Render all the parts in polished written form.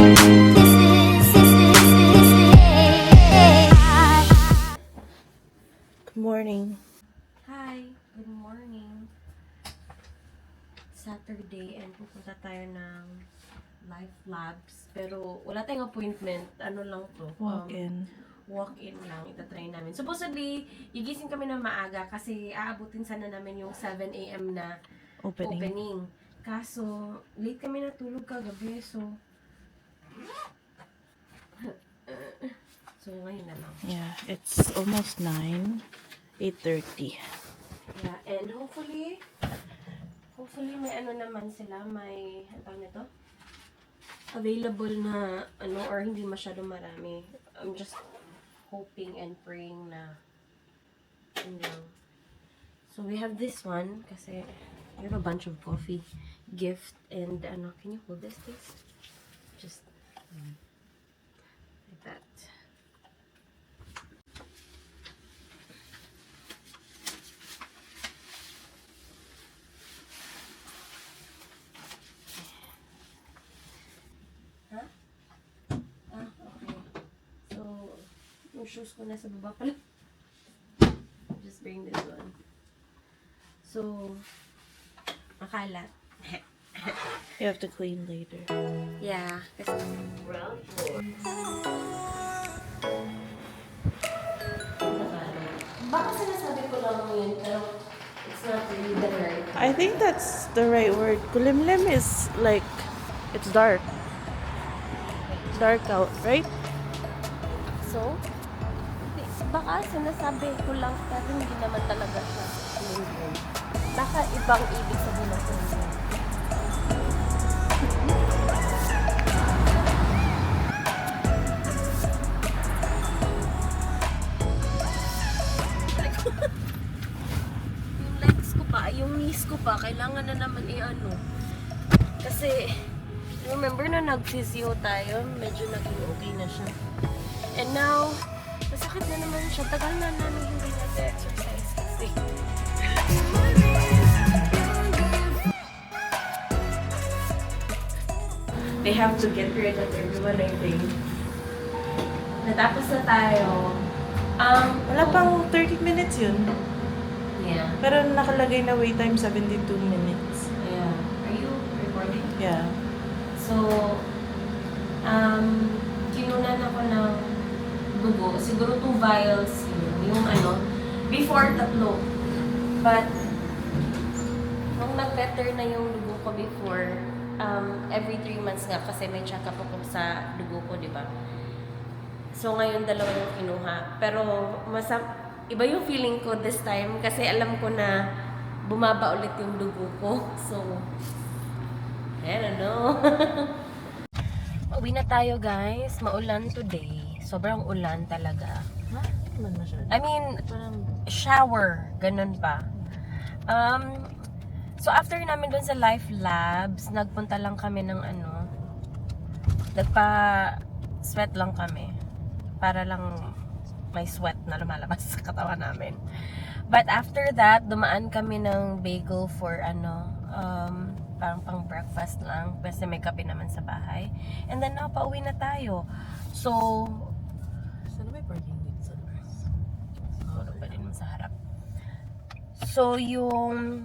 Good morning. Hi, good morning. Saturday and pupunta tayo ng Life Labs. Pero wala tayong appointment. Ano lang to? Walk-in. Walk-in lang. Itatry namin. Supposedly, gigising kami na maaga kasi aabutin sana namin yung 7 a.m. na opening. Kaso, late kami natulog kagabi. So, ngayon na lang. Yeah, it's almost 9. 8:30. Yeah, and hopefully may ano naman sila, may ano nito? Available na ano or hindi masyado marami. I'm just hoping and praying na yun lang. So we have this one kasi we have a bunch of coffee gift and ano, can you hold this please? Just like that. Yung shoes ko nasa baba pala. Just bring this one. So, makalat. You have to clean later. Yeah. Kasi, baka sinasabi ko lang yun, pero it's not really the right. I think that's the right word. Kulimlim is like, it's dark. Dark out, right? So, baka sinasabi ko lang, pero hindi naman talaga siya. Baka ibang ibig sabihin ng kulimlim. Yung legs ko pa, yung knees ko pa, kailangan na naman i-ano. Kasi, remember na nag-physio tayo, medyo naging okay na siya. And now, masakit na naman siya. Tagal na namin hindi nag-exercise kasi. They have to get rid of everyone, I think. Natapos na tayo. Wala pang 30 minutes yun. Yeah. Pero nakalagay na wait time 72 minutes. Yeah. Are you recording? Yeah. So, kinunan ako ng dugo. Siguro 2 vials yun. Yung ano, before 3. But, nung nag-better na yung dugo ko before, every 3 months nga kasi may check-up ako sa dugo ko, di ba? So, ngayon 2 yung kinuha. Pero, iba yung feeling ko this time kasi alam ko na bumaba ulit yung dugo ko. So, I don't know. Uwi na tayo, guys. Maulan today. Sobrang ulan talaga. Ha? Man masyado. I mean, shower. Ganun pa. So, after namin dun sa Life Labs, nagpunta lang kami ng ano, nagpa-sweat lang kami. Para lang may sweat na lumalabas sa katawan namin. But after that, dumaan kami ng bagel for ano, parang pang breakfast lang. Kasi may kape naman sa bahay. And then, pauwi na tayo. So, saan may parking dito sa labas? wala pa din sa harap. So, yung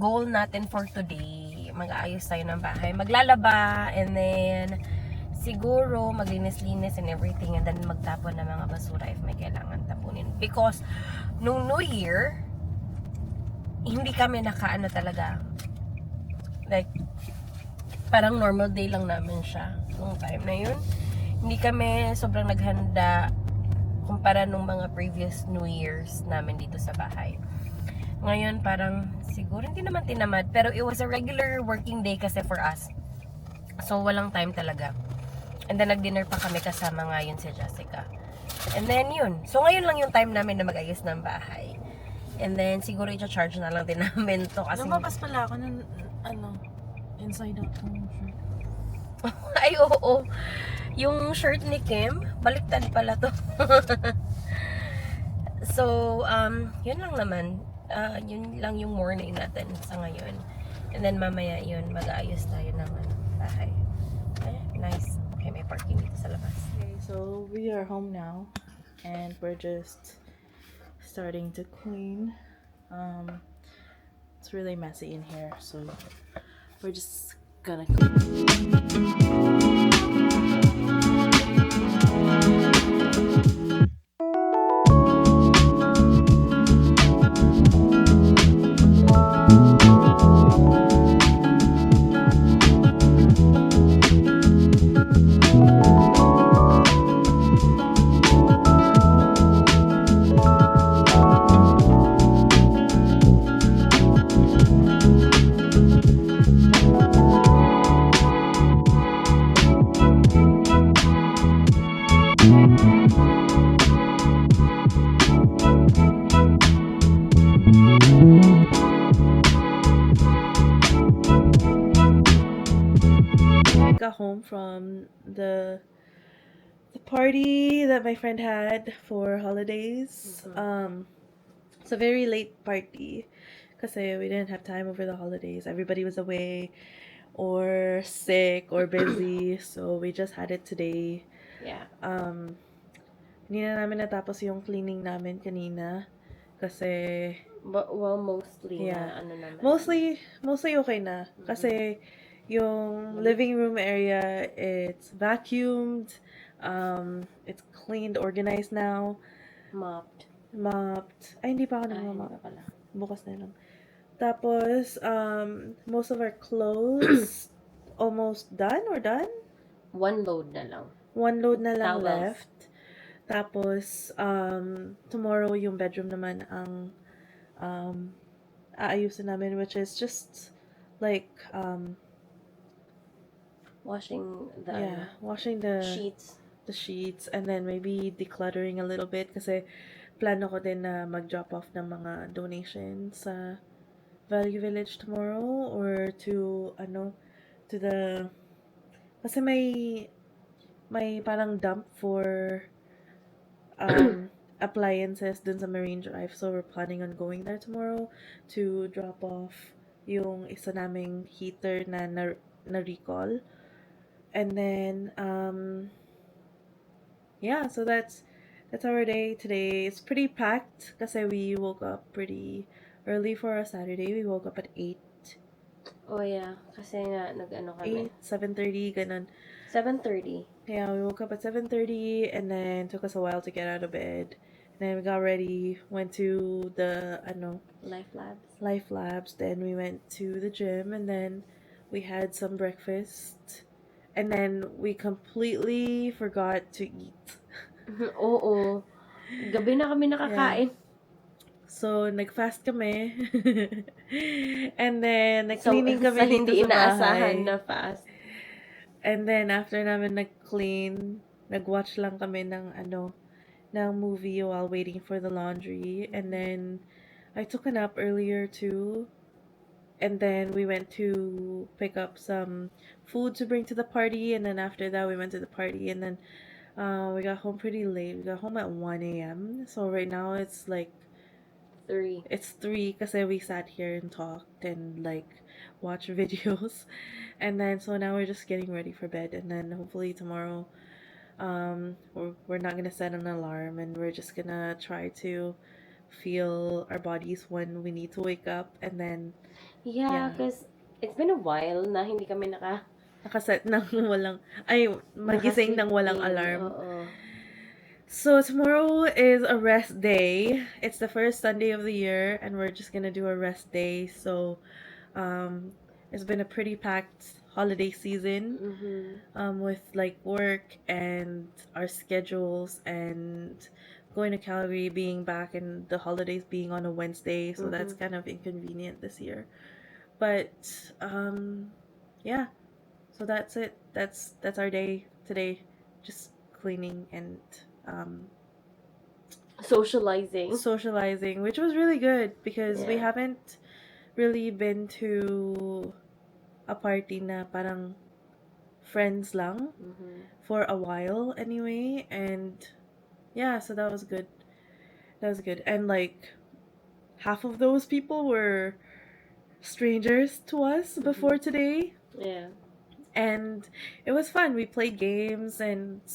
goal natin for today, mag-aayos tayo ng bahay. Maglalaba, and then, siguro, maglinis-linis and everything, and then magtapon ng mga basura if may kailangan tapunin. Because, nung New Year, hindi kami nakaano talaga. Like, parang normal day lang namin siya. Nung time na yun. Hindi kami sobrang naghanda kumpara nung mga previous New Year's namin dito sa bahay. Ngayon, parang, siguro hindi naman tinamad, pero it was a regular working day kasi for us. So, walang time talaga. And then, nag-dinner pa kami kasama ngayon si Jessica. And then, yun. So, ngayon lang yung time namin na mag-ayos ng bahay. And then, siguro i-charge na lang din namin to. Kasi Lumabas pala ako ng, inside out ng shirt. ay, oo. Yung shirt ni Kim, baliktad pala to. So, yun lang naman. Yun lang yung morning natin sa ngayon. And then, mamaya yun, mag-ayos tayo ng bahay. Okay? So we are home now, and we're just starting to clean. It's really messy in here, so we're just gonna clean. Got home from the party that my friend had for holidays. It's a very late party because we didn't have time over the holidays. Everybody was away or sick or busy, so we just had it today. Yeah. Hindi na namin natapos yung cleaning namin kanina kasi But, well, mostly Yeah. na ano naman. mostly okay na kasi yung living room area, it's vacuumed, it's cleaned, organized now, Mopped. Ay, hindi pa ako Hindi nagmamop. pa pala. Bukas na lang. Tapos, most of our clothes almost done or done? One load na lang. One load na lang Towels. left. Tapos, tomorrow yung bedroom naman ang aayusin namin, which is just like, Washing the washing the sheets. and then maybe decluttering a little bit kasi plano ko din na mag-drop off ng mga donations sa Value Village tomorrow or to the kasi may parang dump for appliances dun sa Marine Drive, so we're planning on going there tomorrow to drop off yung isa naming heater na recall. And then yeah, so that's our day today. It's pretty packed kasi we woke up pretty early for a Saturday. We woke up at 8, Oh yeah, kasi nga nag-ano kami. 7:30, ganun. 7:30. Yeah, we woke up at 7:30 and then took us a while to get out of bed. And then we got ready, went to the Life Labs, then we went to the gym, and then we had some breakfast. And then we completely forgot to eat. Oo. Gabi na kami nakakain. So, nag-fast kami. And then, nag-cleaning Sa kami dito hindi sa inaasahan bahay. na fast. And then, after namin nag-clean, nag-watch lang kami ng movie while waiting for the laundry. And then, I took a nap earlier too. And then we went to pick up some food to bring to the party. And then after that, we went to the party. And then we got home pretty late. We got home at 1 a.m. So right now it's like 3. It's 3 kasi we sat here and talked and like watched videos. And then so now we're just getting ready for bed. And then hopefully tomorrow we're not gonna set an alarm, and we're just gonna try to feel our bodies when we need to wake up. And then Yeah, because it's been a while na hindi kami nakaset ng magising ng walang alarm. Oo. So tomorrow is a rest day. It's the first Sunday of the year, and we're just gonna do a rest day. So it's been a pretty packed holiday season, with like work and our schedules, and going to Calgary, being back, and the holidays being on a Wednesday. So that's kind of inconvenient this year. But yeah, so that's it. That's our day today. Just cleaning and socializing, which was really good because we haven't really been to a party na parang friends lang for a while anyway. And yeah, so that was good. And like half of those people were strangers to us before today. Yeah. And it was fun. We played games and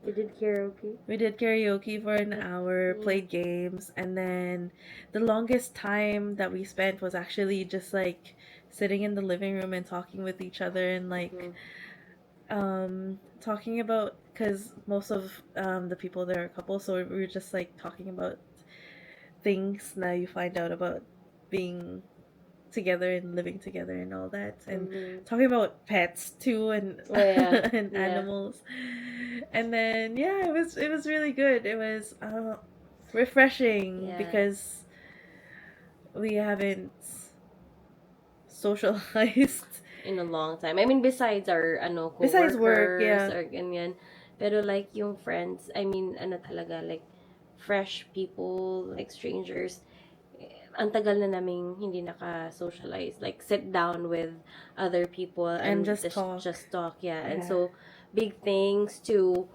We did karaoke. we did karaoke for an hour, played games, and then the longest time that we spent was actually just like sitting in the living room and talking with each other and like talking about, because most of the people there are couples, so we were just like talking about things that you find out about being together and living together and all that, and talking about pets too, and and animals. And then it was really good. It was refreshing because we haven't socialized in a long time. I mean, besides our besides work, coworkers or ganyan. Pero like yung friends, I mean, talaga, like fresh people, like strangers. Ang tagal na naming hindi naka-socialize. Like, sit down with other people and just talk. Just talk, yeah. And so, big thanks to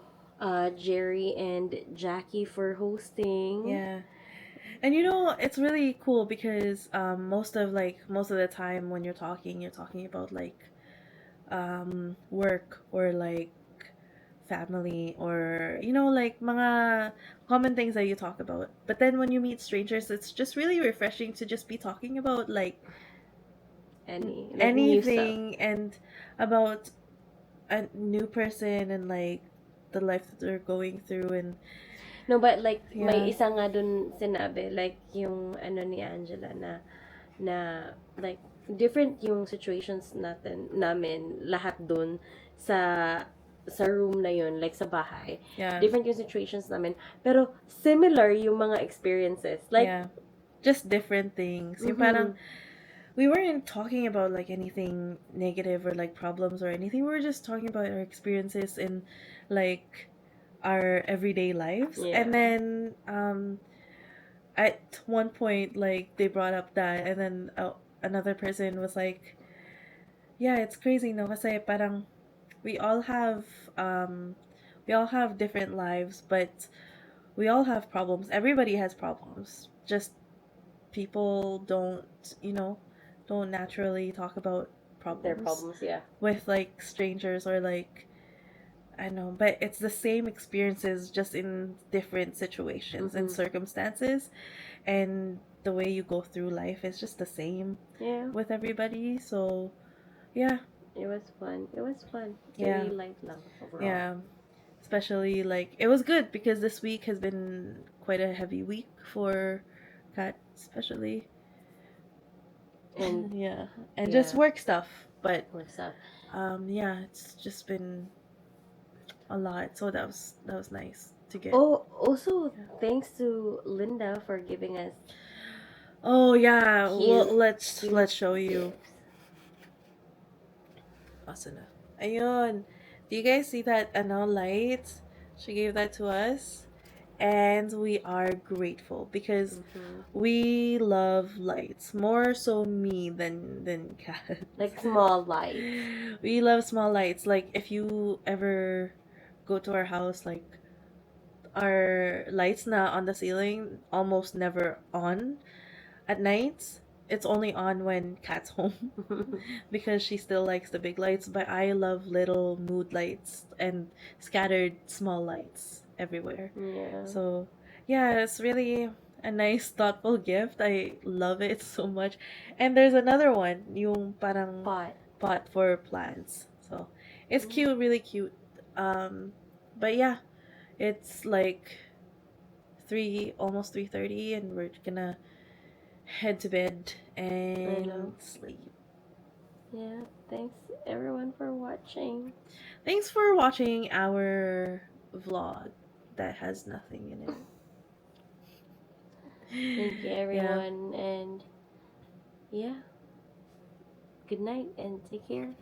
Jerry and Jackie for hosting. Yeah. And it's really cool because most of the time when you're talking about like work or like family, or like mga common things that you talk about. But then when you meet strangers, it's just really refreshing to just be talking about like anything, and about a new person and like the life that they're going through. And no, but like may isa nga dun sinabi, like yung ni Angela na like different yung situations namin lahat dun sa room na yun, like sa bahay. Different yung situations namin, pero similar yung mga experiences, like just different things. Yung parang we weren't talking about like anything negative or like problems or anything. We were just talking about our experiences in like our everyday lives. And then at one point, like they brought up that, and then another person was like, yeah, it's crazy, no, kasi parang we all have different lives, but we all have problems. Everybody has problems. Just people don't naturally talk about their problems, with like strangers, or like I don't know, but it's the same experiences, just in different situations and circumstances, and the way you go through life is just the same with everybody. So it was fun. It's really light lang overall. Especially like it was good because this week has been quite a heavy week for Kat, especially, and and just work stuff. But it's just been a lot, so that was nice to get. Also thanks to Linda for giving us well, let's show you. Asana. Ayun. Do you guys see that light? She gave that to us, and we are grateful because we love lights, more so me than Kat. Like small lights. We love small lights. Like if you ever go to our house, like our lights na on the ceiling almost never on at night. It's only on when Kat's home because she still likes the big lights, but I love little mood lights and scattered small lights everywhere. So it's really a nice thoughtful gift. I love it so much. And there's another one, yung parang pot for plants. So it's cute, really cute. But it's like almost 3:30, and we're gonna head to bed and sleep. Thanks everyone for watching. Thanks for watching our vlog that has nothing in it. Thank you everyone, and good night and take care.